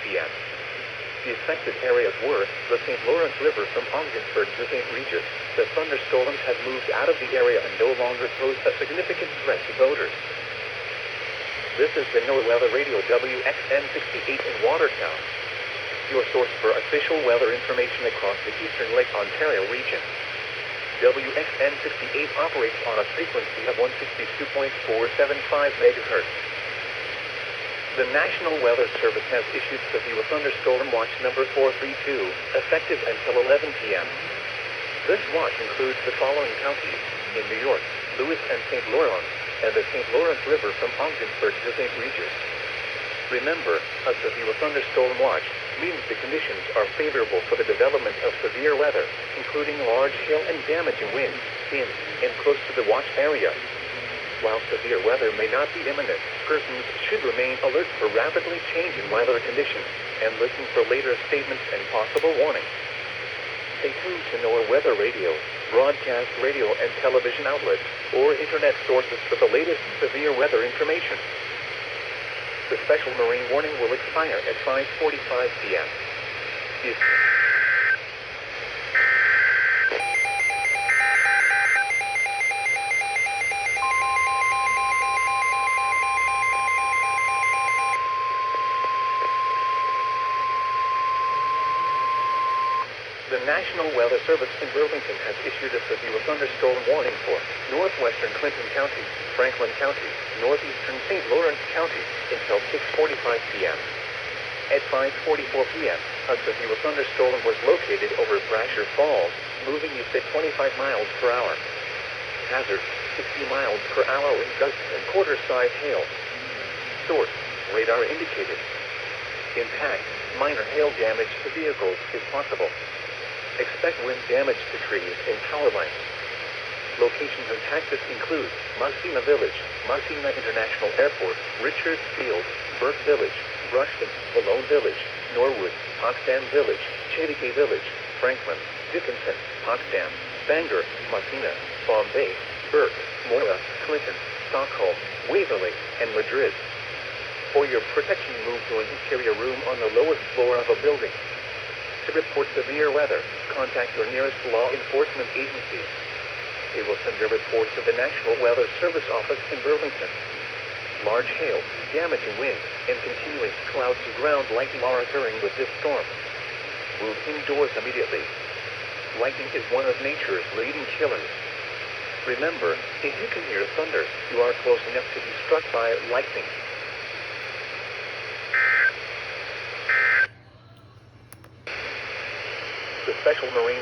p.m. The affected areas were the St. Lawrence River from Ogdensburg to St. Regis. The thunderstorms had moved out of the area and no longer posed a significant threat to boaters. This is the NOAA Weather Radio WXN68 in Watertown, your source for official weather information across the eastern Lake Ontario region. WXN68 operates on a frequency of 162.475 MHz. The National Weather Service has issued severe thunderstorm watch number 432, effective until 11 p.m. This watch includes the following counties in New York: Lewis and St. Lawrence, and the St. Lawrence River from Ogdensburg to St. Regis. Remember, a severe thunderstorm watch means the conditions are favorable for the development of severe weather, including large hail and damaging winds in and close to the watch area. While severe weather may not be imminent, persons should remain alert for rapidly changing weather conditions and listen for later statements and possible warnings. Stay tuned to NOAA Weather Radio, broadcast radio and television outlets, or internet sources for the latest severe weather information. The special marine warning will expire at 5:45 p.m. The National Weather Service in Burlington has issued a severe thunderstorm warning for northwestern Clinton County, Franklin County, northeastern St. Lawrence County until 6:45 p.m. At 5:44 p.m., a severe thunderstorm was located over Brasher Falls, moving east at 25 miles per hour. Hazard: 60 miles per hour with gusts and quarter-size hail. Source: radar indicated. Impact: minor hail damage to vehicles is possible. Expect wind damage to trees and power lines. Locations and taxes include Massena Village, Massena International Airport, Richards Field, Burke Village, Rushton, Malone Village, Norwood, Potsdam Village, Chattagay Village, Franklin, Dickinson, Potsdam, Bangor, Massena, Bombay, Burke, Moira, Clinton, Stockholm, Waverly, and Madrid. For your protection, move to an interior room on the lowest floor of a building. To report severe weather, contact your nearest law enforcement agency. They will send your report to the National Weather Service office in Burlington. Large hail, damaging wind, and continuing cloud-to-ground lightning are occurring with this storm. Move indoors immediately. Lightning is one of nature's leading killers. Remember, if you can hear thunder, you are close enough to be struck by lightning. The Special Marine